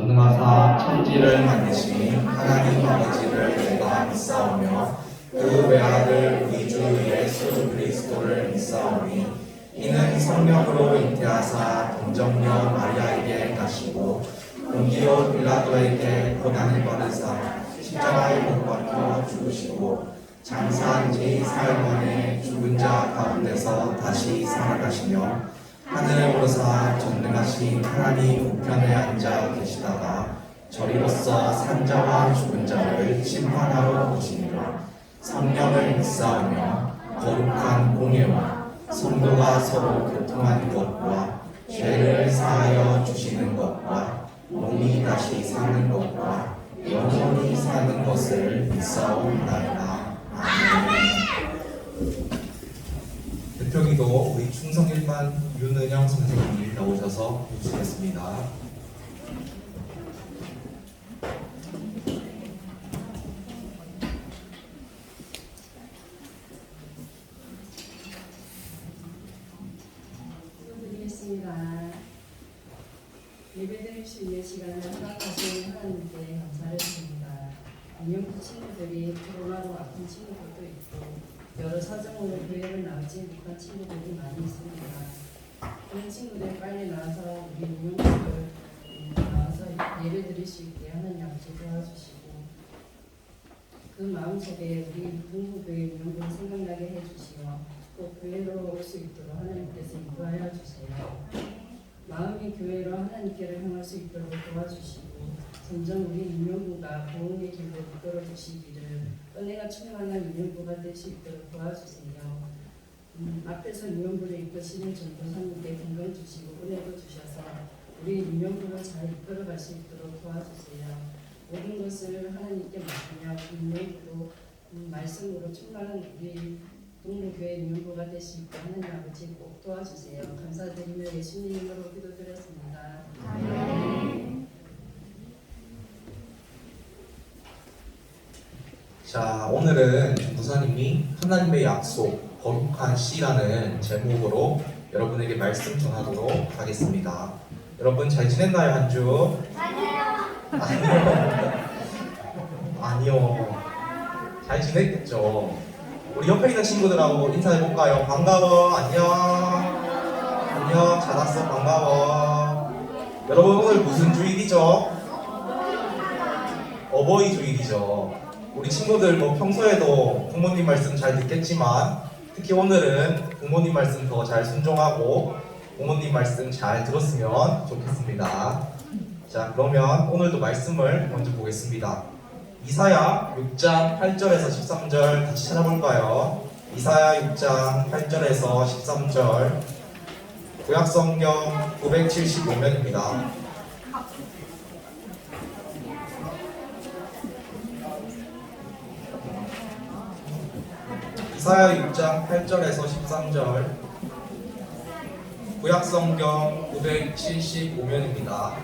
전능하사 천지를 만드신 하나님 아버지를 내가 믿사오며 그 외아들 우리 주 예수 그리스도를 믿사오니 이는 성령으로 잉태하사 동정녀 마리아에게 나시고 본디오 빌라도에게 고난을 받으사 십자가에 못 박혀 죽으시고 장사한 지 사흘 만에 죽은 자 가운데서 다시 살아가시며 하늘에 오르사 전능하신 하나님 우편에 앉아 계시다가 저리로서 산자와 죽은 자를 심판하러 오시니라. 성령을 믿사오며 거룩한 공예와 성도가 서로 교통하는 것과 죄를 사하여 주시는 것과 몸이 다시 사는 것과 영원히 사는 것을 믿사옵나이다. 아멘. 대표기도 우리 충성일반 윤은영 선생님이 나오셔서 해주시겠습니다. 기도드리겠습니다. 예배드릴 수 있는 시간을 허락하신 하나님께 감사를 드립니다. 안녕부 친구들이 코로나로 아픈 친구들도 있고 여러 사정으로 교회를 나오지 못한 친구들이 많이 있습니다. 그런 친구들 빨리 나와서 우리 운영부를 나와서 예배 드릴 수 있게 하나님 아버지 도와주시고 그 마음속에 우리 동부교회 운영부를 생각나게 해주시어 또 교회로 올 수 있도록 하나님께서 인도하여 주세요. 마음이 교회로 하나님께를 향할 수 있도록 도와주시고 점점 우리 운영부가 보응의 길로 이끌어 주시기를 은혜가 충만한 운영부가 될 수 있도록 도와주세요. 앞에서 운영부를 이끄시는 전도사님께 건강 주시고 은혜도 주셔서 우리 운영부를 잘 이끌어갈 수 있도록 도와주세요. 모든 것을 하나님께 맡기며 운영부로 말씀으로 충만한 우리 동부교회 운영부가 될 수 있게 하나님 아버지 꼭 도와주세요. 감사드리며 예수님 이름으로 기도드렸습니다. 아멘. 자, 오늘은 전도사님이 하나님의 약속, 거룩한 씨라는 제목으로 여러분에게 말씀 전하도록 하겠습니다. 여러분 잘 지냈나요, 한 주? 아니요. 잘 지냈겠죠? 우리 옆에 있는 친구들하고 인사해볼까요? 반가워, 안녕. 안녕, 잘 왔어, 반가워. 여러분 오늘 무슨 주일이죠? 어버이 주일이죠. 우리 친구들 뭐 평소에도 부모님 말씀 잘 듣겠지만 특히 오늘은 부모님 말씀 더 잘 순종하고 부모님 말씀 잘 들었으면 좋겠습니다. 자, 그러면 오늘도 말씀을 먼저 보겠습니다. 이사야 6장 8절에서 13절 같이 찾아볼까요? 이사야 6장 8절에서 13절 구약성경 975면입니다. 이사야 6장 8절에서 13절 구약성경 975면입니다.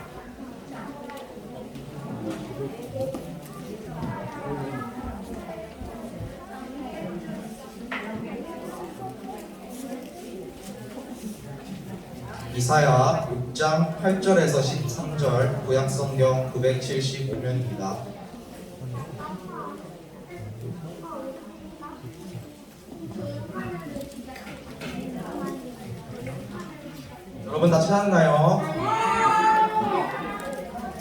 이사야 6장 8절에서 13절 구약성경 975면입니다. 여러분 다 찾았나요?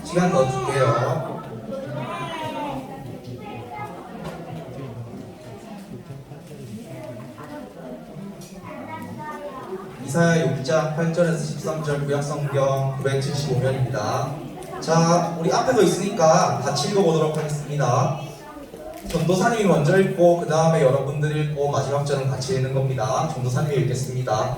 시간 더 줄게요. 이사야 6장 8절에서 13절 구약성경 975면입니다. 자, 우리 앞에도 있으니까 같이 읽어보도록 하겠습니다. 전도사님이 먼저 읽고 그 다음에 여러분들이 읽고 마지막 절은 같이 읽는 겁니다. 전도사님이 읽겠습니다.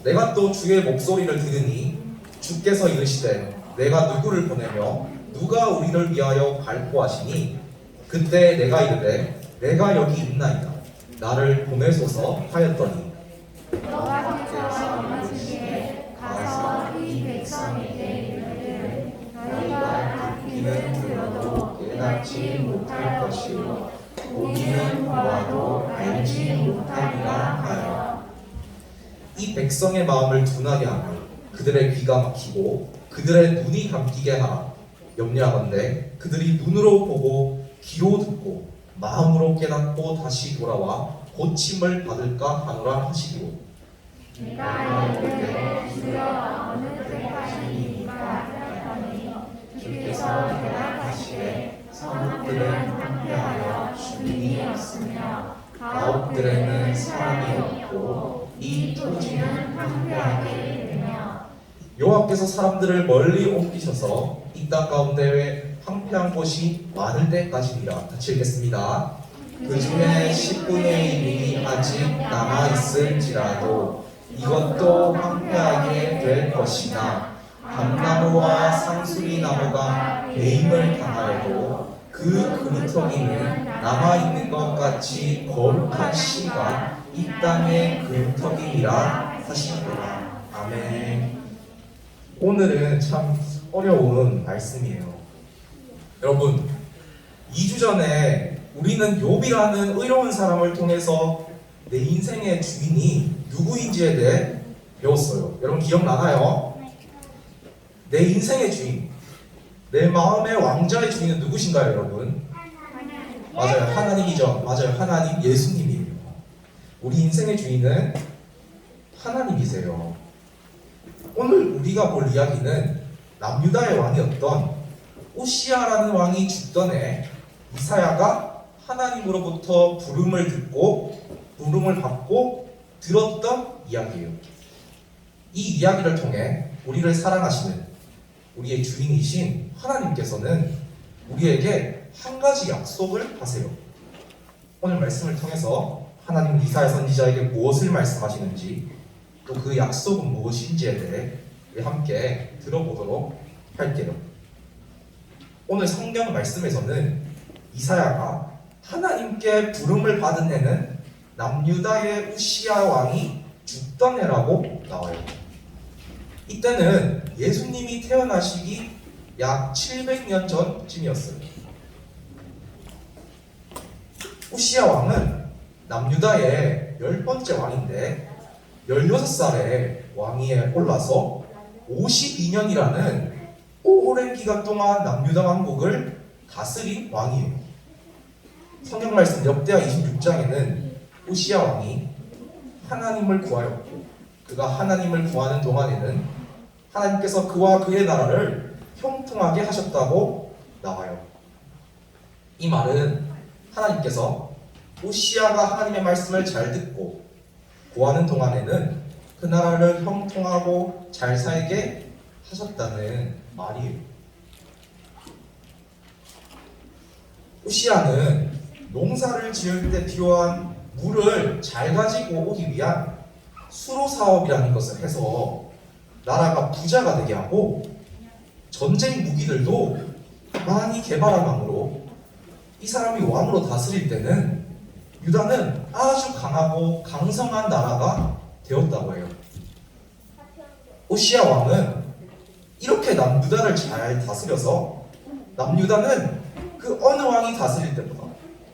내가 또 주의 목소리를 들으니 주께서 이르시되 내가 누구를 보내며 누가 우리를 위하여 갈구하시니 그때 내가 이르되 내가 여기 있나이다. 나를 보내소서 하였더니 여호와께서 이르시되 가서 이 백성에게 이르되 너희가 듣기는 들어도 깨닫지 못할 것이요 보기는 보아도 알지 못하리라 하여 이 백성의 마음을 둔하게 하며 그들의 귀가 막히고 그들의 눈이 감기게 하라. 염려하건대 그들이 눈으로 보고 귀로 듣고 마음으로 깨닫고 다시 돌아와 고침을 받을까 하노라 하시기로. 내가 이르되 주여 어느 때까지이까 하니 주께서 대답하시되 성읍들은 황폐하여 주인이 없으며 가옥들에는 사람이 없고 이 토지는 황폐하게 되며. 여호와께서 사람들을 멀리 옮기셔서 이 땅 가운데 황폐한 곳이 많을 때까지니라. 같이 읽겠습니다. 그 중에 10분의 1이 아직 남아있을지라도 이것도 황폐하게 될 것이나 감나무와 상수리나무가 배임을 당하여도 그 그루터기는 남아있는 것 같이 거룩한 씨가 이 땅의 그루터기니라 하시니라. 아멘. 오늘은 참 어려운 말씀이에요. 여러분, 2주 전에 우리는 욥이라는 의로운 사람을 통해서 내 인생의 주인이 누구인지에 대해 배웠어요. 여러분 기억나나요? 내 인생의 주인, 내 마음의 왕자의 주인은 누구신가요, 여러분? 맞아요, 하나님이죠. 맞아요, 하나님, 예수님이에요. 우리 인생의 주인은 하나님이세요. 오늘 우리가 볼 이야기는 남유다의 왕이었던 우시야라는 왕이 죽던 해 이사야가 하나님으로부터 부름을 듣고 부름을 받고 들었던 이야기예요. 이 이야기를 통해 우리를 사랑하시는 우리의 주인이신 하나님께서는 우리에게 한 가지 약속을 하세요. 오늘 말씀을 통해서 하나님은 이사야 선지자에게 무엇을 말씀하시는지 또 그 약속은 무엇인지에 대해 우리 함께 들어보도록 할게요. 오늘 성경 말씀에서는 이사야가 하나님께 부름을 받은 해는 남유다의 우시야 왕이 죽던 해라고 나와요. 이때는 예수님이 태어나시기 약 700년 전쯤이었어요. 우시야 왕은 남유다의 10번째 왕인데 16살에 왕위에 올라서 52년이라는 오랜 기간 동안 남유다 왕국을 다스린 왕이에요. 성경 말씀 역대하 26장에는 우시야 왕이 하나님을 구하였고 그가 하나님을 구하는 동안에는 하나님께서 그와 그의 나라를 형통하게 하셨다고 나와요. 이 말은 하나님께서 우시야가 하나님의 말씀을 잘 듣고 구하는 동안에는 그 나라를 형통하고 잘 살게 하셨다는 말이에요. 우시야는 농사를 지을 때 필요한 물을 잘 가지고 오기 위한 수로 사업이라는 것을 해서 나라가 부자가 되게 하고 전쟁 무기들도 많이 개발함으로 이 사람이 왕으로 다스릴 때는 유다는 아주 강하고 강성한 나라가 되었다고 해요. 우시야 왕은 이렇게 남유다를 잘 다스려서 남유다는 그 어느 왕이 다스릴 때보다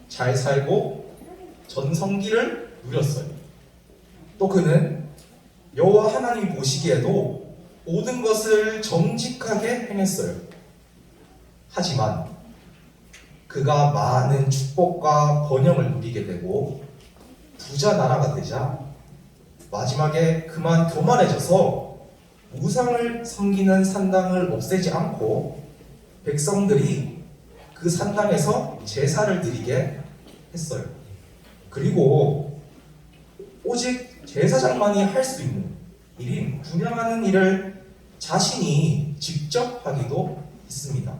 잘 살고 전성기를 누렸어요. 또 그는 여호와 하나님이 보시기에도 모든 것을 정직하게 행했어요. 하지만 그가 많은 축복과 번영을 누리게 되고 부자 나라가 되자 마지막에 그만 교만해져서 우상을 섬기는 산당을 없애지 않고 백성들이 그 산당에서 제사를 드리게 했어요. 그리고 오직 제사장만이 할 수 있는 일인 분향하는 일을 자신이 직접 하기도 했습니다.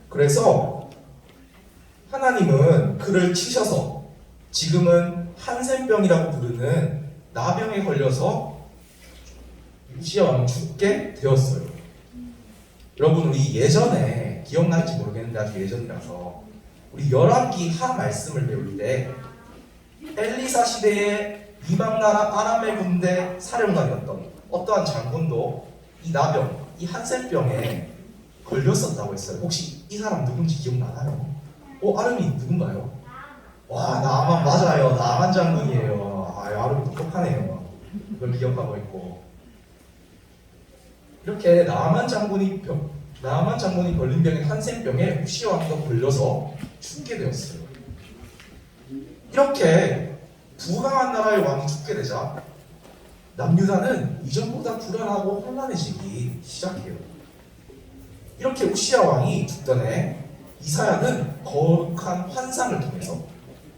그래서 하나님은 그를 치셔서 지금은 한센병이라고 부르는 나병에 걸려서 우시야 왕은 죽게 되었어요. 여러분, 우리 예전에 기억날지 모르겠는데 아주 예전이라서 우리 열왕기 하 말씀을 배울 때 엘리사 시대에 이방나라 아람의 군대 사령관이었던 어떠한 장군도 이 나병, 이 한센병에 걸렸었다고 했어요. 혹시 이 사람 누군지 기억나나요? 아름이 누군가요? 와, 나만 맞아요. 나만 장군이에요. 아름이 똑똑하네요. 그걸 기억하고 있고 이렇게 나만 장군이 나아만 장군이 걸린 병인 한센병에 우시아 왕도 걸려서 죽게 되었어요. 이렇게 두 강한 나라의 왕이 죽게 되자 남유다는 이전보다 불안하고 혼란해지기 시작해요. 이렇게 우시아 왕이 죽던 해 이사야는 거룩한 환상을 통해서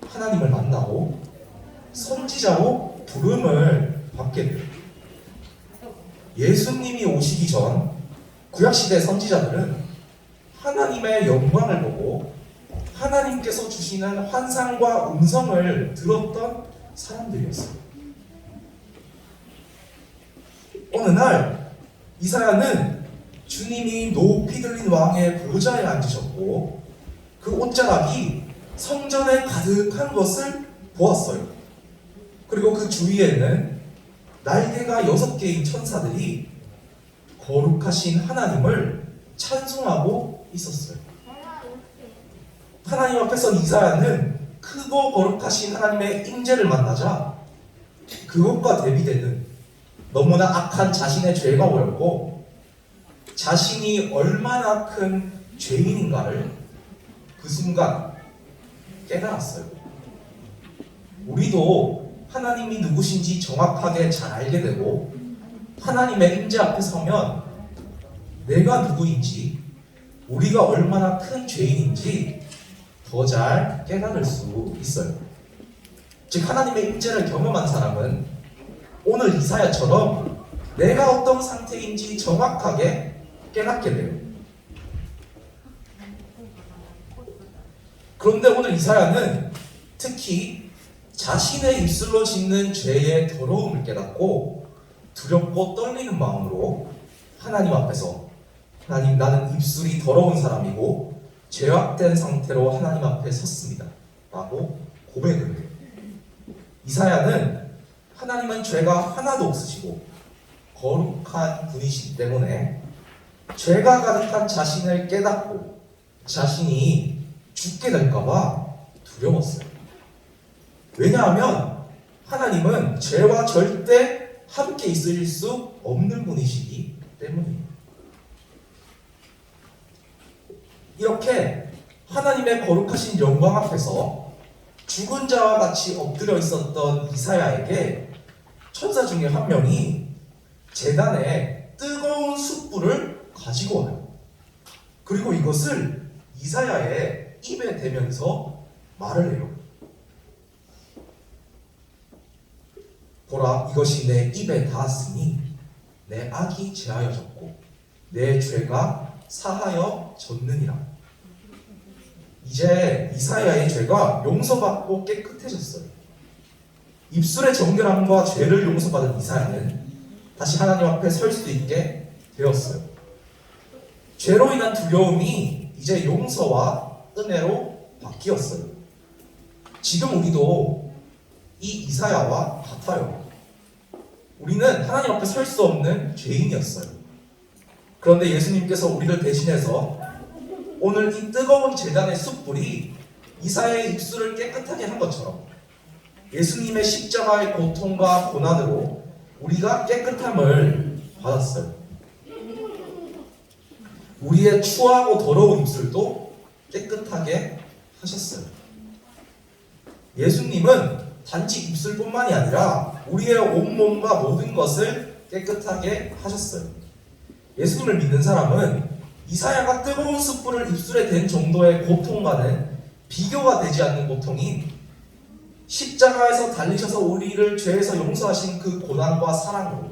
하나님을 만나고 선지자로 부름을 받게 돼요. 예수님이 오시기 전 구약시대 선지자들은 하나님의 영광을 보고 하나님께서 주시는 환상과 음성을 들었던 사람들이었어요. 어느 날 이사야는 주님이 높이 들린 왕의 보좌에 앉으셨고 그 옷자락이 성전에 가득한 것을 보았어요. 그리고 그 주위에는 날개가 6개인 천사들이 거룩하신 하나님을 찬송하고 있었어요. 하나님 앞에서 이사야는 크고 거룩하신 하나님의 임재를 만나자 그것과 대비되는 너무나 악한 자신의 죄가 보였고 자신이 얼마나 큰 죄인인가를 그 순간 깨달았어요. 우리도 하나님이 누구신지 정확하게 잘 알게 되고 하나님의 임재 앞에 서면 내가 누구인지 우리가 얼마나 큰 죄인인지 더 잘 깨달을 수 있어요. 즉 하나님의 임재를 경험한 사람은 오늘 이사야처럼 내가 어떤 상태인지 정확하게 깨닫게 돼요. 그런데 오늘 이사야는 특히 자신의 입술로 짓는 죄의 더러움을 깨닫고 두렵고 떨리는 마음으로 하나님 앞에서 하나님, 나는 입술이 더러운 사람이고 죄악된 상태로 하나님 앞에 섰습니다 라고 고백을 해요. 이사야는 하나님은 죄가 하나도 없으시고 거룩한 분이시기 때문에 죄가 가득한 자신을 깨닫고 자신이 죽게 될까봐 두려웠어요. 왜냐하면 하나님은 죄와 절대 함께 있을 수 없는 분이시기 때문입니다. 이렇게 하나님의 거룩하신 영광 앞에서 죽은 자와 같이 엎드려 있었던 이사야에게 천사 중에 한 명이 제단에 뜨거운 숯불을 가지고 와요. 그리고 이것을 이사야의 입에 대면서 말을 해요. 보라, 이것이 내 입에 닿았으니 내 악이 제하여졌고 내 죄가 사하여졌느니라. 이제 이사야의 죄가 용서받고 깨끗해졌어요. 입술의 정결함과 죄를 용서받은 이사야는 다시 하나님 앞에 설 수 있게 되었어요. 죄로 인한 두려움이 이제 용서와 은혜로 바뀌었어요. 지금 우리도 이 이사야와 같아요. 우리는 하나님 앞에 설 수 없는 죄인이었어요. 그런데 예수님께서 우리를 대신해서 오늘 이 뜨거운 제단의 숯불이 이사야의 입술을 깨끗하게 한 것처럼 예수님의 십자가의 고통과 고난으로 우리가 깨끗함을 받았어요. 우리의 추하고 더러운 입술도 깨끗하게 하셨어요. 예수님은 단지 입술뿐만이 아니라 우리의 온몸과 모든 것을 깨끗하게 하셨어요. 예수님을 믿는 사람은 이사야가 뜨거운 숯불을 입술에 댄 정도의 고통과는 비교가 되지 않는 고통인 십자가에서 달리셔서 우리를 죄에서 용서하신 그 고난과 사랑으로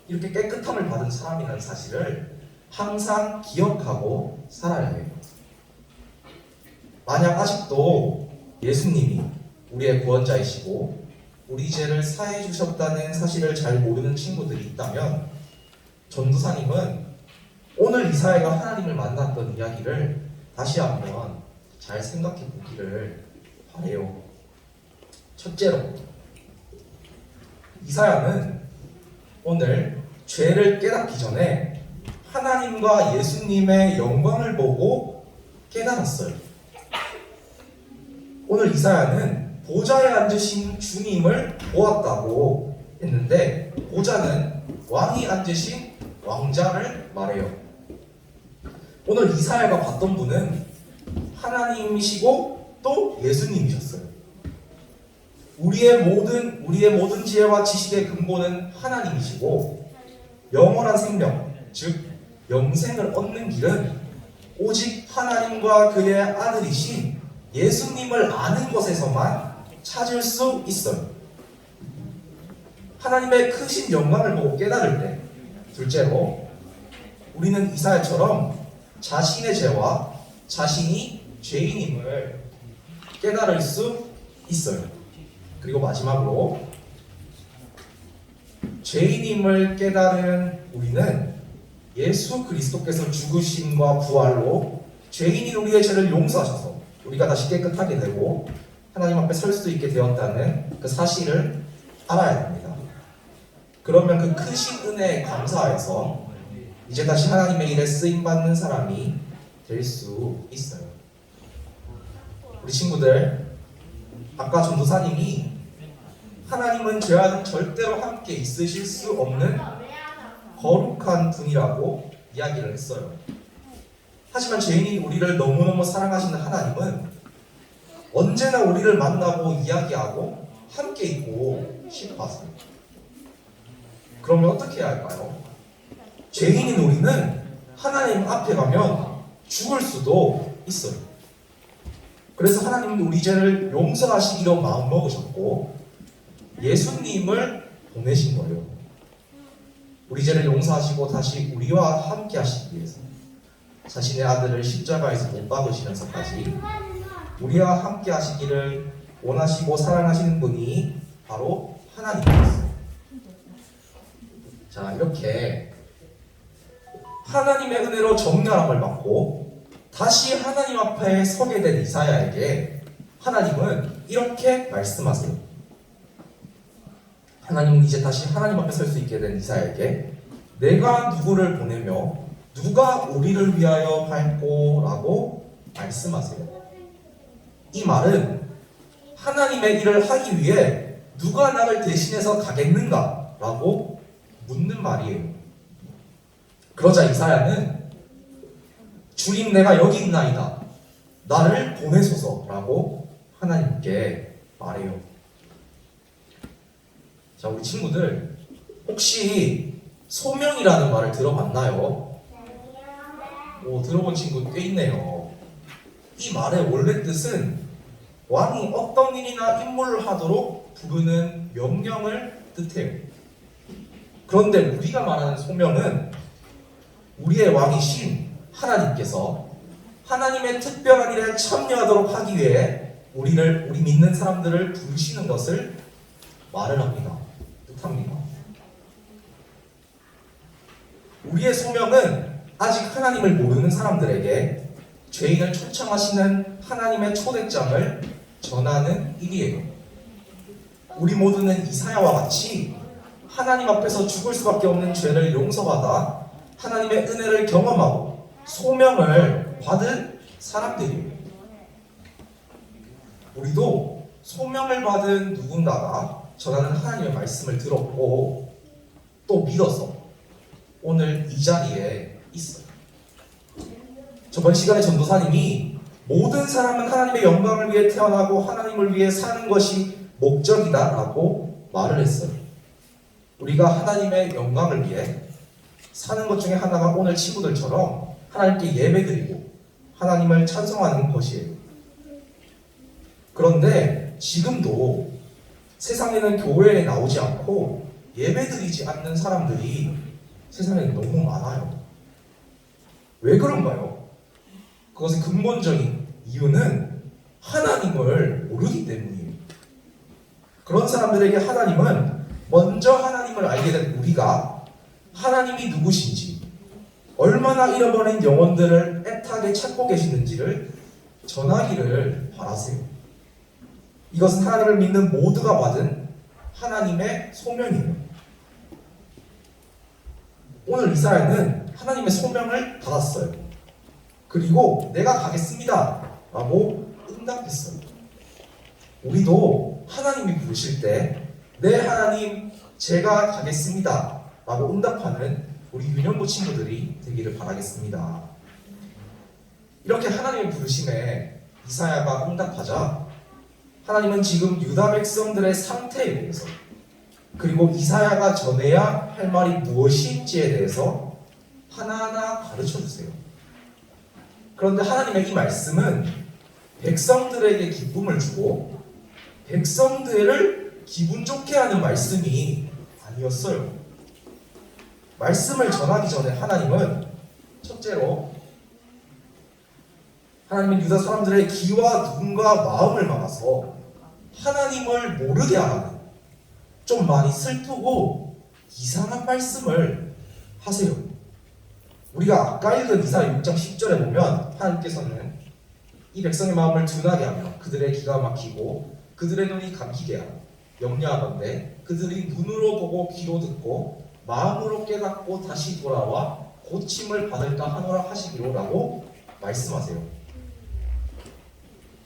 이렇게 깨끗함을 받은 사람이라는 사실을 항상 기억하고 살아야 해요. 만약 아직도 예수님이 우리의 구원자이시고 우리 죄를 사해 주셨다는 사실을 잘 모르는 친구들이 있다면 전도사님은 오늘 이사야가 하나님을 만났던 이야기를 다시 한번 잘 생각해 보기를 바래요. 첫째로, 이사야는 오늘 죄를 깨닫기 전에 하나님과 예수님의 영광을 보고 깨달았어요. 오늘 이사야는 보좌에 앉으신 주님을 보았다고 했는데 보좌는 왕이 앉으신 왕자를 말해요. 오늘 이사야가 봤던 분은 하나님이시고 또 예수님이셨어요. 우리의 모든 지혜와 지식의 근본은 하나님이시고 영원한 생명, 즉 영생을 얻는 길은 오직 하나님과 그의 아들이신 예수님을 아는 것에서만 찾을 수 있어요. 하나님의 크신 영광을 보고 깨달을 때, 둘째로 우리는 이사야처럼 자신의 죄와 자신이 죄인임을 깨달을 수 있어요. 그리고 마지막으로 죄인임을 깨달은 우리는 예수 그리스도께서 죽으심과 부활로 죄인인 우리의 죄를 용서하셔서 우리가 다시 깨끗하게 되고 하나님 앞에 설 수 있게 되었다는 그 사실을 알아야 합니다. 그러면 그 크신 은혜에 감사해서 이제 다시 하나님의 일에 쓰임받는 사람이 될 수 있어요. 우리 친구들, 아까 전도사님이 하나님은 죄와는 절대로 함께 있으실 수 없는 거룩한 분이라고 이야기를 했어요. 하지만 죄인인 우리를 너무너무 사랑하시는 하나님은 언제나 우리를 만나고 이야기하고 함께 있고 싶어하세요. 그러면 어떻게 해야 할까요? 죄인인 우리는 하나님 앞에 가면 죽을 수도 있어요. 그래서 하나님은 우리 죄를 용서하시기로 마음먹으셨고 예수님을 보내신 거예요. 우리 죄를 용서하시고 다시 우리와 함께 하시기 위해서 자신의 아들을 십자가에서 못 박으시면서까지 우리와 함께 하시기를 원하시고 사랑하시는 분이 바로 하나님이었어요. 자, 이렇게 하나님의 은혜로 정결함을 받고 다시 하나님 앞에 서게 된 이사야에게 하나님은 이렇게 말씀하세요. 하나님은 이제 다시 하나님 앞에 설 수 있게 된 이사야에게 내가 누구를 보내며 누가 우리를 위하여 갈고 라고 말씀하세요. 이 말은 하나님의 일을 하기 위해 누가 나를 대신해서 가겠는가 라고 묻는 말이에요. 그러자 이사야는 주님 내가 여기 있나이다. 나를 보내소서 라고 하나님께 말해요. 자, 우리 친구들 혹시 소명이라는 말을 들어봤나요? 들어본 친구 꽤 있네요. 이 말의 원래 뜻은 왕이 어떤 일이나 임무를 하도록 부르는 명령을 뜻해요. 그런데 우리가 말하는 소명은 우리의 왕이신 하나님께서 하나님의 특별한 일에 참여하도록 하기 위해 우리 믿는 사람들을 부르시는 것을 말을 합니다. 뜻합니다. 우리의 소명은 아직 하나님을 모르는 사람들에게 죄인을 초청하시는 하나님의 초대장을 전하는 일이에요. 우리 모두는 이사야와 같이 하나님 앞에서 죽을 수밖에 없는 죄를 용서받아 하나님의 은혜를 경험하고 소명을 받은 사람들이에요. 우리도 소명을 받은 누군가가 전하는 하나님의 말씀을 들었고 또 믿어서 오늘 이 자리에 있어요. 저번 시간에 전도사님이 모든 사람은 하나님의 영광을 위해 태어나고 하나님을 위해 사는 것이 목적이다 라고 말을 했어요. 우리가 하나님의 영광을 위해 사는 것 중에 하나가 오늘 친구들처럼 하나님께 예배드리고 하나님을 찬송하는 것이에요. 그런데 지금도 세상에는 교회에 나오지 않고 예배드리지 않는 사람들이 세상에 너무 많아요. 왜 그런가요? 그것의 근본적인 이유는 하나님을 모르기 때문이에요. 그런 사람들에게 하나님은 먼저 하나님을 알게 된 우리가 하나님이 누구신지, 얼마나 잃어버린 영혼들을 애타게 찾고 계시는지를 전하기를 바라세요. 이것은 하나님을 믿는 모두가 받은 하나님의 소명이에요. 오늘 이사야는 하나님의 소명을 받았어요. 그리고 내가 가겠습니다 라고 응답했어요. 우리도 하나님이 부르실 때 네 하나님 제가 가겠습니다 라고 응답하는 우리 유년부 친구들이 되기를 바라겠습니다. 하나님의 부르심에 이사야가 응답하자 하나님은 지금 유다 백성들의 상태에 대해서 그리고 이사야가 전해야 할 말이 무엇인지에 대해서 하나하나 가르쳐 주세요. 그런데 하나님의 이 말씀은 백성들에게 기쁨을 주고 백성들을 기분 좋게 하는 말씀이 아니었어요. 말씀을 전하기 전에 하나님은 첫째로 하나님은 유다 사람들의 귀와 눈과 마음을 막아서 하나님을 모르게 하는 좀 많이 슬프고 이상한 말씀을 하세요. 우리가 아까 읽은 이사야 6장 10절에 보면 하나님께서는 이 백성의 마음을 둔하게 하며 그들의 귀가 막히고 그들의 눈이 감기게 하며 염려하건대 그들이 눈으로 보고 귀로 듣고 마음으로 깨닫고 다시 돌아와 고침을 받을까 하노라 하시기로라고 말씀하세요.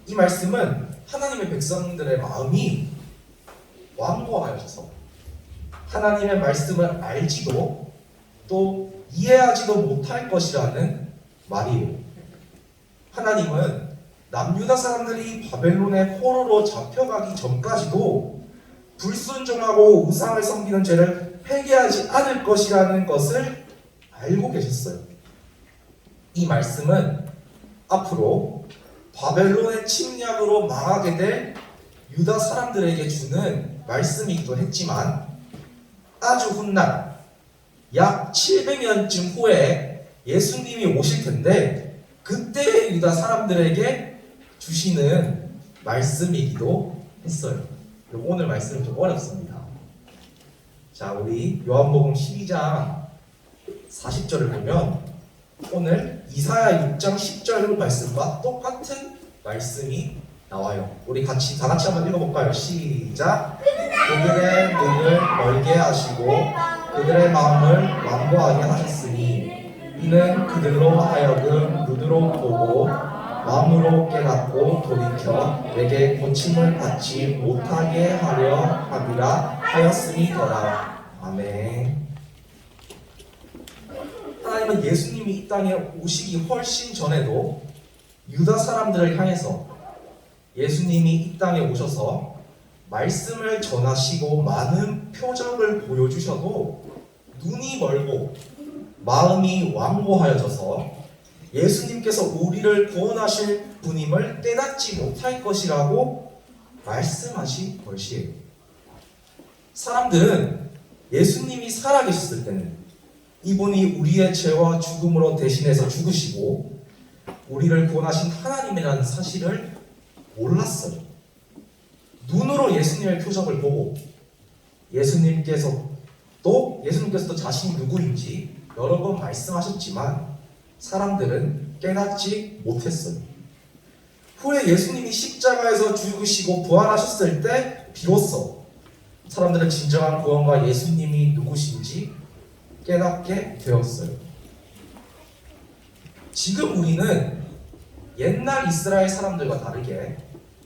이 말씀은 하나님의 백성들의 마음이 완고하여져서 하나님의 말씀을 알지도 또 이해하지도 못할 것이라는 말이에요. 하나님은 남유다 사람들이 바벨론의 포로로 잡혀가기 전까지도 불순종하고 우상을 섬기는 죄를 회개하지 않을 것이라는 것을 알고 계셨어요. 이 말씀은 앞으로 바벨론의 침략으로 망하게 될 유다 사람들에게 주는 말씀이기도 했지만 아주 훗날 약 700년쯤 후에 예수님이 오실 텐데 그때 유다 사람들에게 주시는 말씀이기도 했어요. 오늘 말씀은 좀 어렵습니다. 자, 우리 요한복음 12장 40절을 보면 오늘 이사야 6장 10절 말씀과 똑같은 말씀이 나와요. 우리 다 같이 한번 읽어볼까요? 시작. 그들의 눈을 멀게 하시고 그들의 마음을 완고하게 하셨으니 이는 그들로 하여금 눈으로 보고 마음으로 깨닫고 돌이켜 내게 고침을 받지 못하게 하려 함이라 하였으니더라. 아멘. 하나님은 예수님이 이 땅에 오시기 훨씬 전에도 유다 사람들을 향해서 예수님이 이 땅에 오셔서 말씀을 전하시고 많은 표적을 보여주셔도 눈이 멀고 마음이 완고하여져서 예수님께서 우리를 구원하실 분임을 깨닫지 못할 것이라고 말씀하신 것이에요. 사람들은 예수님이 살아계셨을 때는 이분이 우리의 죄와 죽음으로 대신해서 죽으시고 우리를 구원하신 하나님이라는 사실을 몰랐어요. 눈으로 예수님의 표적을 보고 예수님께서도 자신이 누구인지 여러 번 말씀하셨지만 사람들은 깨닫지 못했어요. 후에 예수님이 십자가에서 죽으시고 부활하셨을 때 비로소 사람들은 진정한 구원과 예수님이 누구신지 깨닫게 되었어요. 지금 우리는 옛날 이스라엘 사람들과 다르게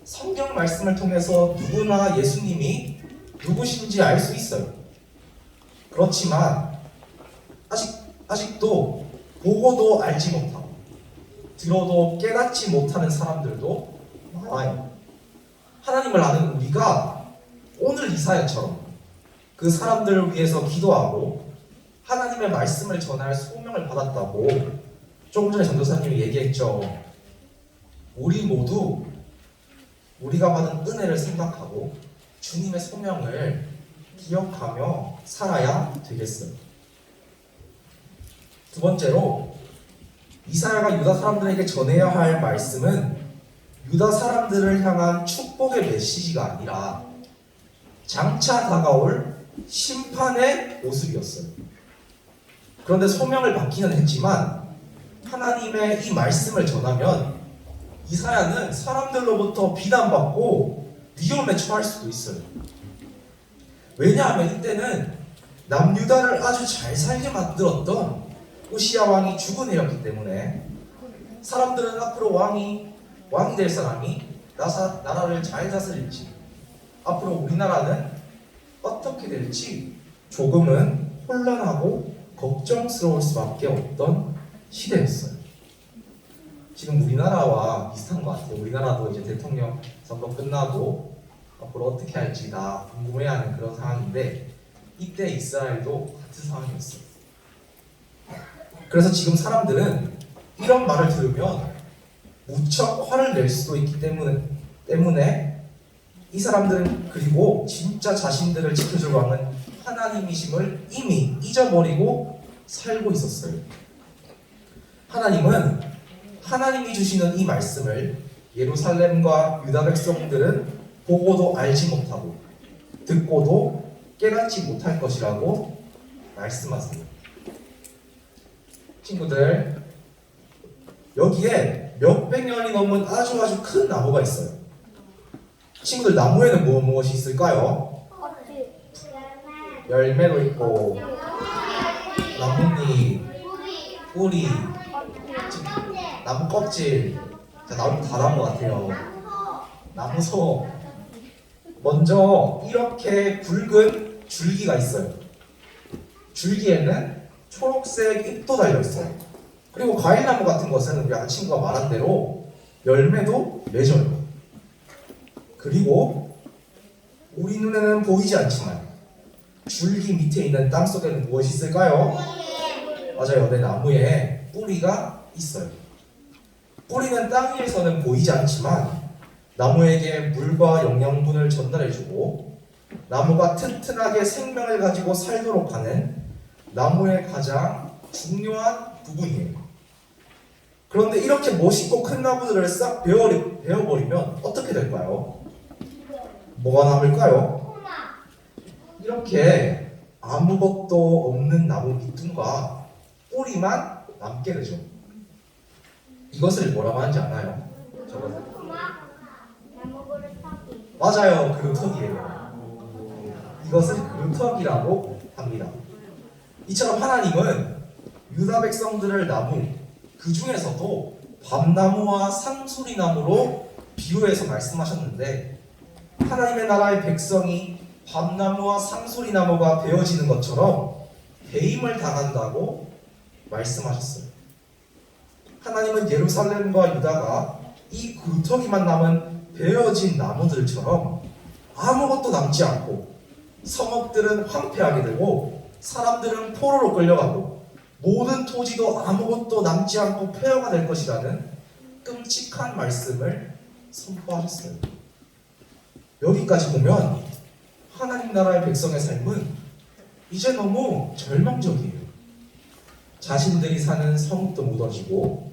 성경 말씀을 통해서 누구나 예수님이 누구신지 알 수 있어요. 그렇지만 아직도 보고도 알지 못하고 들어도 깨닫지 못하는 사람들도 많아요. 하나님을 아는 우리가 오늘 이사야처럼 그 사람들을 위해서 기도하고 하나님의 말씀을 전할 소명을 받았다고 조금 전에 전도사님이 얘기했죠. 우리 모두 우리가 받은 은혜를 생각하고 주님의 소명을 기억하며 살아야 되겠어요. 두 번째로 이사야가 유다 사람들에게 전해야 할 말씀은 유다 사람들을 향한 축복의 메시지가 아니라 장차 다가올 심판의 모습이었어요. 그런데 소명을 받기는 했지만 하나님의 이 말씀을 전하면 이사야는 사람들로부터 비난받고 위험에 처할 수도 있어요. 왜냐하면 이때는 남유다를 아주 잘 살게 만들었던 우시야 왕이 죽은 해였기 때문에 사람들은 앞으로 왕이 될 사람이 나라를 잘 다스릴지 앞으로 우리나라는 어떻게 될지 조금은 혼란하고 걱정스러울 수밖에 없던 시대였어요. 지금 우리나라와 비슷한 것 같아요. 우리나라도 이제 대통령 선거 끝나고 앞으로 어떻게 할지 다 궁금해하는 그런 상황인데 이때 이스라엘도 같은 상황이었어요. 그래서 지금 사람들은 이런 말을 들으면 무척 화를 낼 수도 있기 때문에 이 사람들은 그리고 진짜 자신들을 지켜주고 하는 하나님이심을 이미 잊어버리고 살고 있었어요. 하나님은 하나님이 주시는 이 말씀을 예루살렘과 유다 백성들은 보고도 알지 못하고 듣고도 깨닫지 못할 것이라고 말씀하세요. 친구들, 여기에 몇백 년이 넘은 아주 큰 나무가 있어요. 친구들, 나무에는 무엇이 있을까요? 열매도 있고 나뭇잎, 뿌리, 나무 껍질. 자, 나무 다 나온 것 같아요. 나무소. 먼저 이렇게 굵은 줄기가 있어요. 줄기에는 초록색 잎도 달려있어요. 그리고 과일나무 같은 것은 우리 아까 친구가 말한 대로 열매도 맺어요. 그리고 우리 눈에는 보이지 않지만 줄기 밑에 있는 땅 속에는 무엇이 있을까요? 맞아요. 내 나무에 뿌리가 있어요. 뿌리는 땅 위에서는 보이지 않지만 나무에게 물과 영양분을 전달해주고 나무가 튼튼하게 생명을 가지고 살도록 하는 나무의 가장 중요한 부분이에요. 그런데 이렇게 멋있고 큰 나무들을 싹 베어버리면 어떻게 될까요? 뭐가 남을까요? 이렇게 아무것도 없는 나무 밑둥과 뿌리만 남게 되죠. 이것을 뭐라고 하는지 아나요? 저것을. 맞아요. 그루터기예요. 이것을 그루터기라고 합니다. 이처럼 하나님은 유다 백성들을 나무, 그 중에서도 밤나무와 상수리나무로 비유해서 말씀하셨는데 하나님의 나라의 백성이 밤나무와 상수리나무가 되어지는 것처럼 배임을 당한다고 말씀하셨어요. 하나님은 예루살렘과 유다가 이 굴뚝이만 남은 베어진 나무들처럼 아무것도 남지 않고 성읍들은 황폐하게 되고 사람들은 포로로 끌려가고 모든 토지도 아무것도 남지 않고 폐허가 될 것이라는 끔찍한 말씀을 선포하셨어요. 여기까지 보면 하나님 나라의 백성의 삶은 이제 너무 절망적이에요. 자신들이 사는 성읍도 무너지고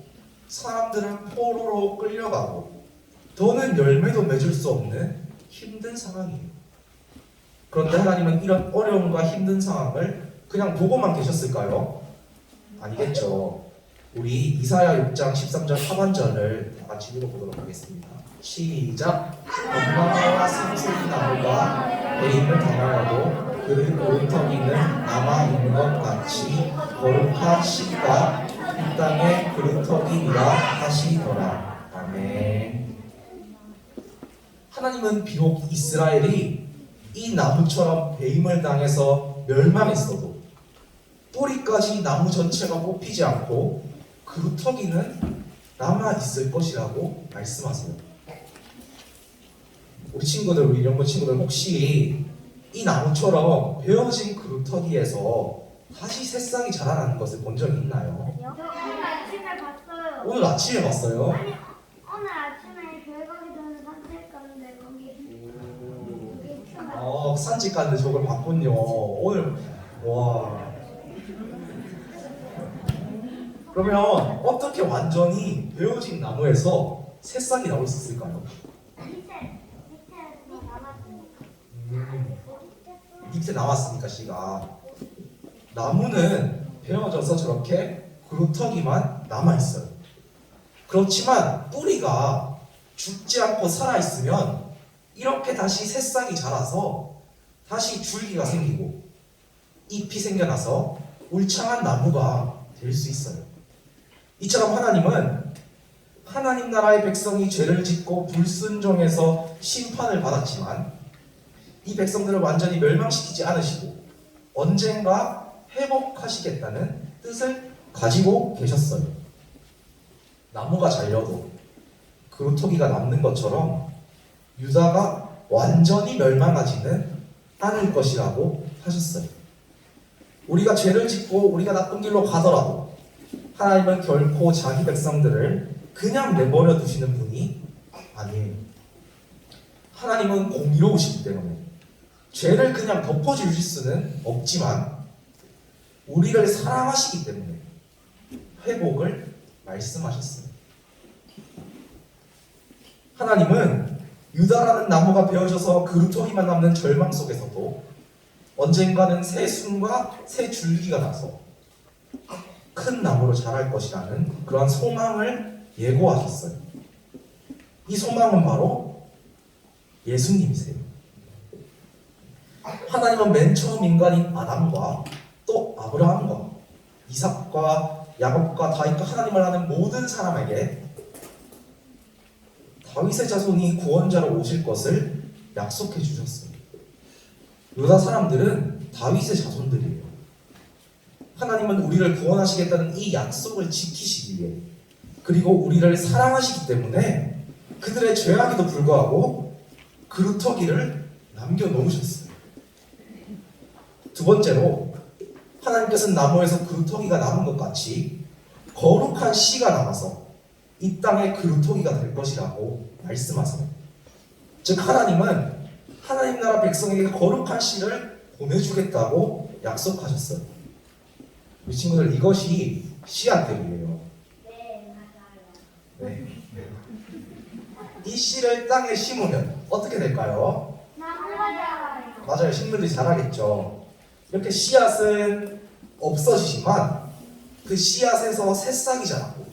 사람들은 포로로 끌려가고 더는 열매도 맺을 수 없는 힘든 상황이에요. 그런데 하나님은 이런 어려움과 힘든 상황을 그냥 보고만 계셨을까요? 아니겠죠. 우리 이사야 6장 13절 하반절을 다 같이 읽어보도록 하겠습니다. 시작! 밤나무와 상수리나무가 배임을 당하여도 그 그루터기는 남아있는 것 같이 거룩한 씨가 이 땅의 그루터기니라 하시더라. 아멘. 하나님은 비록 이스라엘이 이 나무처럼 배임을 당해서 멸망했어도 뿌리까지 나무 전체가 뽑히지 않고 그루터기는 남아있을 것이라고 말씀하세요. 우리 친구들, 우리 연구 친구들 혹시 이 나무처럼 베어진 그루터기에서 다시 새싹이 자라나는 것을 본 적이 있나요? 오늘 아침에 봤어요. 오늘 아침에 봤어요? 아니, 오늘 아침에 교회 가기 전에 산책 가는데 거기 산책 가는데 저걸 봤군요. 오늘 와. 그러면 어떻게 완전히 베어진 나무에서 새싹이 나올 수 있을까요? 밑에 나왔으니까 씨가 나무는 베어져서 저렇게 그루터기만 남아있어요. 그렇지만 뿌리가 죽지 않고 살아있으면 이렇게 다시 새싹이 자라서 다시 줄기가 생기고 잎이 생겨나서 울창한 나무가 될 수 있어요. 이처럼 하나님은 하나님 나라의 백성이 죄를 짓고 불순종해서 심판을 받았지만 이 백성들을 완전히 멸망시키지 않으시고 언젠가 회복하시겠다는 뜻을 가지고 계셨어요. 나무가 잘려도 그루터기가 남는 것처럼 유다가 완전히 멸망하지는 않을 것이라고 하셨어요. 우리가 죄를 짓고 우리가 나쁜 길로 가더라도 하나님은 결코 자기 백성들을 그냥 내버려 두시는 분이 아니에요. 하나님은 공의로우시기 때문에 죄를 그냥 덮어주실 수는 없지만 우리를 사랑하시기 때문에 회복을 말씀하셨어요. 하나님은 유다라는 나무가 베어져서 그루터기만 남는 절망 속에서도 언젠가는 새 순과 새 줄기가 나서 큰 나무로 자랄 것이라는 그러한 소망을 예고하셨어요. 이 소망은 바로 예수님이세요. 하나님은 맨 처음 인간인 아담과 또 아브라함과 이삭과 야곱과 다윗과 하나님을 아는 모든 사람에게 다윗의 자손이 구원자로 오실 것을 약속해 주셨어요. 유다 사람들은 다윗의 자손들이에요. 하나님은 우리를 구원하시겠다는 이 약속을 지키시기 위해 그리고 우리를 사랑하시기 때문에 그들의 죄악에도 불구하고 그루터기를 남겨놓으셨어요. 두 번째로 하나님께서는 나무에서 그루터기가 남은 것 같이 거룩한 씨가 남아서 이 땅에 그루터기가 될 것이라고 말씀하세요. 즉 하나님은 하나님 나라 백성에게 거룩한 씨를 보내주겠다고 약속하셨어요. 우리 친구들 이것이 씨앗들이에요. 네, 맞아요. 네. 이 씨를 땅에 심으면 어떻게 될까요? 나무가 자라요. 맞아요. 식물들이 자라겠죠. 이렇게 씨앗은 없어지지만 그 씨앗에서 새싹이 자라고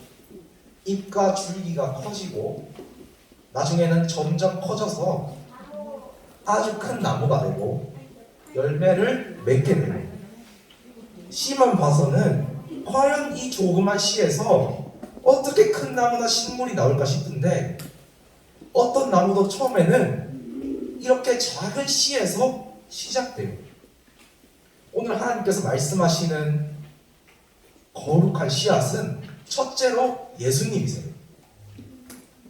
잎과 줄기가 커지고 나중에는 점점 커져서 아주 큰 나무가 되고 열매를 맺게 돼요. 씨만 봐서는 과연 이 조그만 씨에서 어떻게 큰 나무나 식물이 나올까 싶은데 어떤 나무도 처음에는 이렇게 작은 씨에서 시작돼요. 오늘 하나님께서 말씀하시는 거룩한 씨앗은 첫째로 예수님이세요.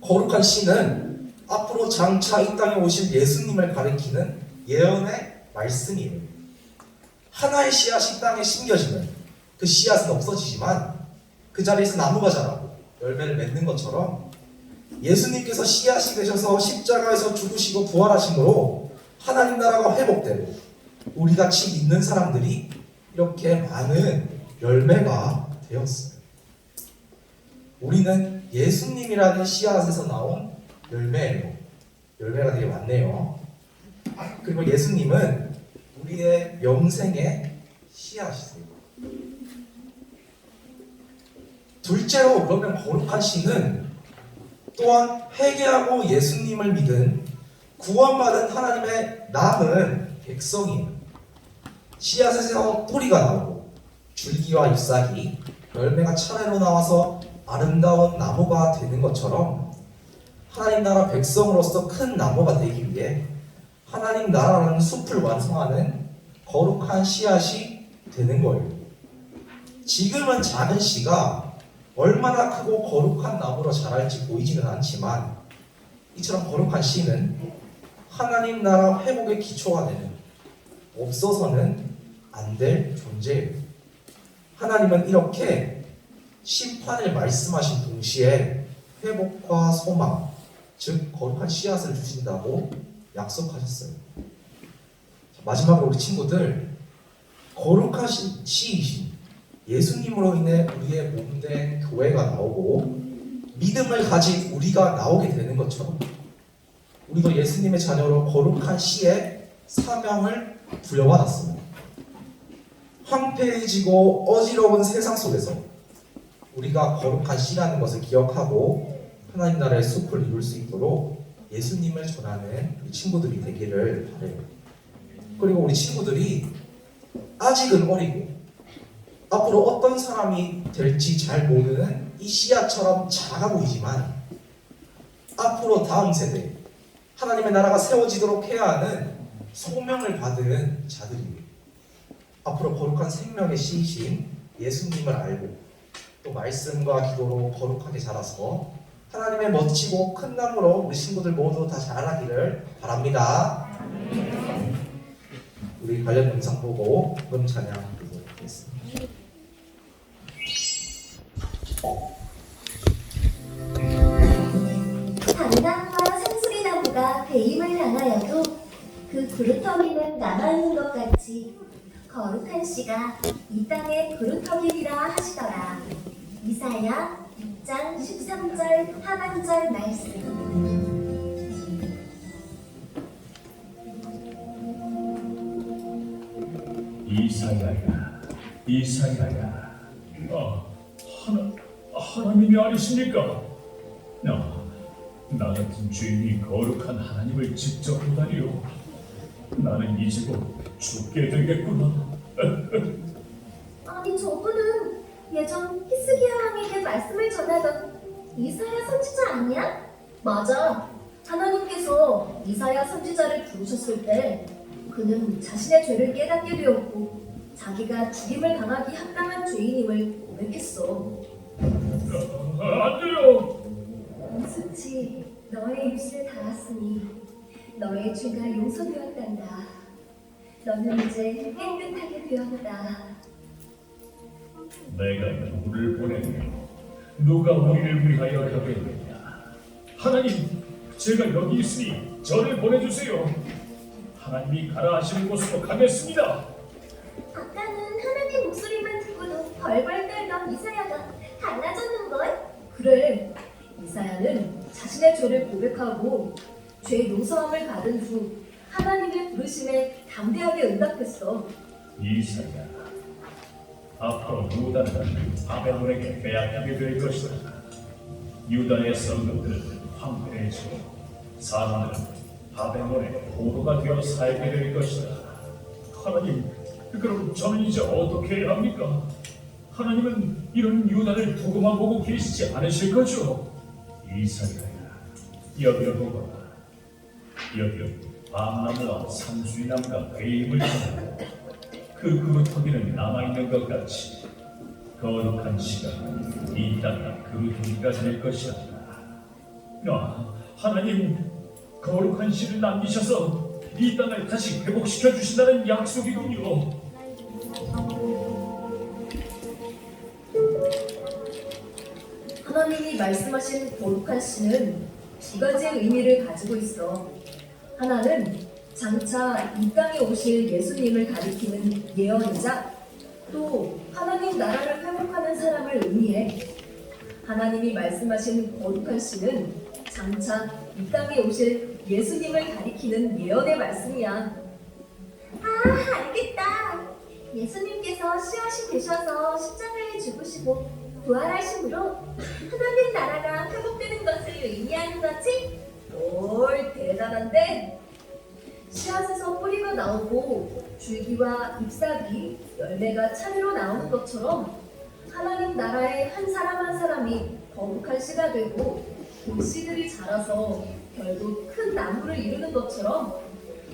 거룩한 씨는 앞으로 장차 이 땅에 오실 예수님을 가리키는 예언의 말씀이에요. 하나의 씨앗이 땅에 심겨지면 그 씨앗은 없어지지만 그 자리에서 나무가 자라고 열매를 맺는 것처럼 예수님께서 씨앗이 되셔서 십자가에서 죽으시고 부활하심으로 하나님 나라가 회복되고 우리같이 믿는 사람들이 이렇게 많은 열매가 되었어요. 우리는 예수님이라는 씨앗에서 나온 열매예요. 열매가 되게 많네요. 그리고 예수님은 우리의 영생의 씨앗이세요. 둘째로 그러면 거룩한 씨는 또한 회개하고 예수님을 믿은 구원받은 하나님의 남은 백성이에요. 씨앗에서 뿌리가 나오고 줄기와 잎사귀, 열매가 차례로 나와서 아름다운 나무가 되는 것처럼 하나님 나라 백성으로서 큰 나무가 되기 위해 하나님 나라라는 숲을 완성하는 거룩한 씨앗이 되는 거예요. 지금은 작은 씨가 얼마나 크고 거룩한 나무로 자랄지 보이지는 않지만 이처럼 거룩한 씨는 하나님 나라 회복의 기초가 되는 없어서는 안 될 존재예요. 하나님은 이렇게 심판을 말씀하신 동시에 회복과 소망, 즉 거룩한 씨앗을 주신다고 약속하셨어요. 마지막으로 우리 친구들, 거룩하신 씨이신 예수님으로 인해 우리의 몸된 교회가 나오고 믿음을 가진 우리가 나오게 되는 것처럼 우리도 예수님의 자녀로 거룩한 씨의 사명을 부여받았습니다. 황폐해지고 어지러운 세상 속에서 우리가 거룩한 씨라는 것을 기억하고 하나님 나라의 숲을 이룰 수 있도록 예수님을 전하는 우리 친구들이 되기를 바라요. 그리고 우리 친구들이 아직은 어리고 앞으로 어떤 사람이 될지 잘 모르는 이 씨앗처럼 작아 보이지만 앞으로 다음 세대 하나님의 나라가 세워지도록 해야 하는 소명을 받은 자들이에요. 앞으로 거룩한 생명의 씨이신 예수님을 알고 또 말씀과 기도로 거룩하게 자라서 하나님의 멋지고 큰 나무로 우리 친구들 모두 다 자라기를 바랍니다. 우리 관련 영상 보고 음 찬양 드리도록 하겠습니다. 당당과 산수리나무가 배임을 당하여도 그 구루터기는 남아있는 것 같이 거룩한 씨가 이 땅의 구루터기리라 하시더라. 이사야 6장 13절 하반절 말씀. 이사야야. 하나님이 아니십니까? 나 같은 죄인이 거룩한 하나님을 직접 보다니요. 나는 이제 곧 죽게 되겠구나. 아니 저분은 예전 히스기야 왕에게 말씀을 전하던 이사야 선지자 아니야? 맞아. 하나님께서 이사야 선지자를 부르셨을 때 그는 자신의 죄를 깨닫게 되었고 자기가 죽임을 당하기 합당한 죄인임을 고백했어. 안 돼요. 수치 너의 입술에 닿았으니 너의 죄가 용서되었단다. 너는 이제 깨끗하게 되었다. 내가 누구를 보내며 누가 우리를 위하여 가겠느냐? 하나님, 제가 여기 있으니 저를 보내주세요. 하나님이 가라 하시는 곳으로 가겠습니다. 아까는 하나님 목소리만 듣고도 벌벌 떨던 이사야가 달라졌는걸? 그래, 이사야는 자신의 죄를 고백하고 죄 용서함을 받은 후 하나님의 부르심에 담대하게 응답했어. 이사야, 앞으로 유다는 바벨론에게 빼앗기게 될 것이다. 유다의 성읍들은 황폐해지고 사람들은 바벨론의 포로가 되어 살게 될 것이다. 하나님, 그럼 저는 이제 어떻게 해야 합니까? 하나님은 이런 유다를 두고만 보고 계시지 않으실 거죠? 이사야야, 여기를 보거라. 여기 밤나무와 산수리나무가 배임을 당하고 그 그루터기는 남아있는 것 같이 거룩한 씨가 이 땅의 그루터기가 될 것이다. 하나님, 거룩한 씨를 남기셔서 이 땅을 다시 회복시켜 주신다는 약속이군요. 하나님이 말씀하신 거룩한 씨는 두 가지의 의미를 가지고 있어. 하나는 장차 이 땅에 오실 예수님을 가리키는 예언이자 또 하나님 나라를 회복하는 사람을 의미해. 하나님이 말씀하신 거룩한 씨는 장차 이 땅에 오실 예수님을 가리키는 예언의 말씀이야. 아, 알겠다. 예수님께서 씨앗이 되셔서 십자가에 죽으시고 부활하심으로 하나님 나라가 회복되는 것을 의미하는 거지? 올 대단한데? 씨앗에서 뿌리가 나오고 줄기와 잎사귀, 열매가 차례로 나오는 것처럼 하나님 나라의 한 사람 한 사람이 거룩한 씨가 되고 그 씨들이 자라서 결국 큰 나무를 이루는 것처럼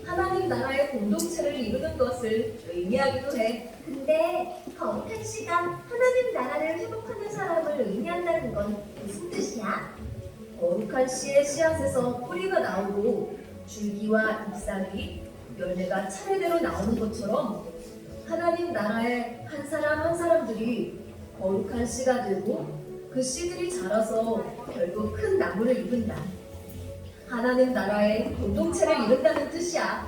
하나님 나라의 공동체를 이루는 것을 의미하기도 해. 근데 거룩한 씨가 하나님 나라를 회복하는 사람을 의미한다는 건 무슨 뜻이야? 거룩한 씨의 씨앗에서 뿌리가 나오고 줄기와 잎사귀, 열매가 차례대로 나오는 것처럼 하나님 나라의 한 사람 한 사람들이 거룩한 씨가 되고 그 씨들이 자라서 결국 큰 나무를 이룬다. 하나님 나라의 공동체를 이룬다는 뜻이야.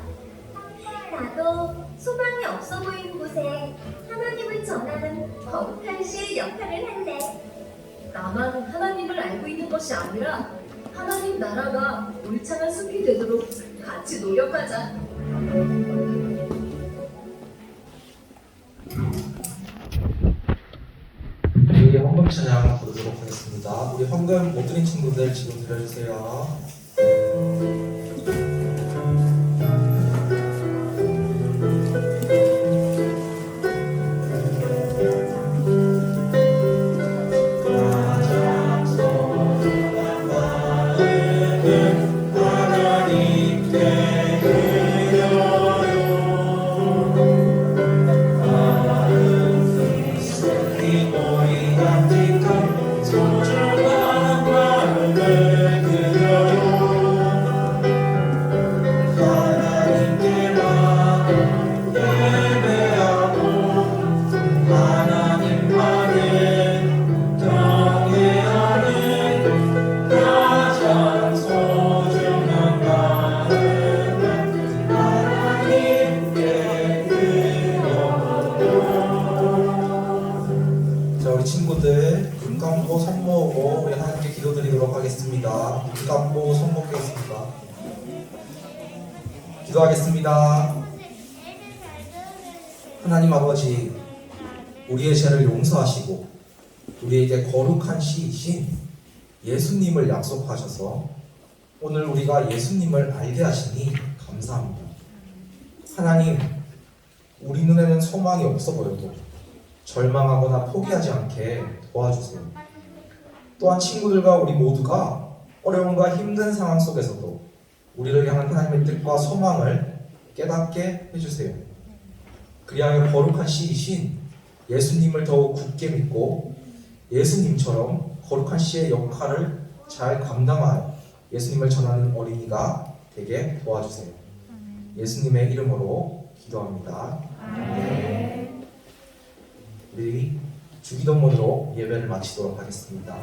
나도 소망이 없어 보이는 곳에 하나님을 전하는 거룩한 씨의 역할을 할래. 나만 하나님을 알고 있는 것이 아니라 하나님 나라가 울창한 숲이 되도록 같이 노력하자. 우리 헌금 찬양 부르도록 하겠습니다. 우리 헌금 못 드린 친구들 지금 드려주세요. 이 모양 드리도록 하겠습니다. 눈 감고 손 먹겠습니다. 기도하겠습니다. 하나님 아버지, 우리의 죄를 용서하시고 우리에게 거룩한 시이신 예수님을 약속하셔서 오늘 우리가 예수님을 알게 하시니 감사합니다. 하나님, 우리 눈에는 소망이 없어 보여도 절망하거나 포기하지 않게 도와주세요. 또한 친구들과 우리 모두가 어려움과 힘든 상황 속에서도 우리를 향한 하나님의 뜻과 소망을 깨닫게 해주세요. 그리하여 거룩한 시이신 예수님을 더욱 굳게 믿고 예수님처럼 거룩한 시의 역할을 잘 감당하여 예수님을 전하는 어린이가 되게 도와주세요. 예수님의 이름으로 기도합니다. 아멘. 우리 주기도문으로 예배를 마치도록 하겠습니다.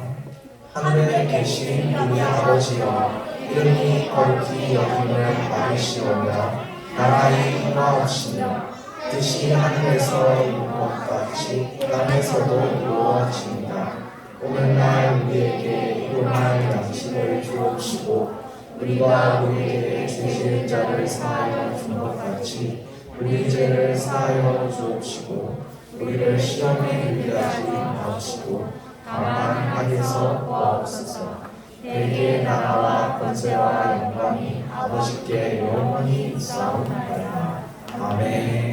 하늘에 계신 우리 아버지여, 이름이 거룩히 여김을 받으시오며 나라의 임하옵시며 뜻이 하늘에서 이룬 것 같이 땅에서도 이루어지이다. 오늘날 우리에게 일용할 양식을 주옵시고 우리가 우리에게 죄지은 자를 사하여 준 것 같이 우리 죄를 사하여 주옵시고 우리를 시험에 들게 하지 마시고 다만 악에서 구하옵소서. 대개 나라와 권세와 영광이 아버지께 영원히 있사옵나이다. 아멘.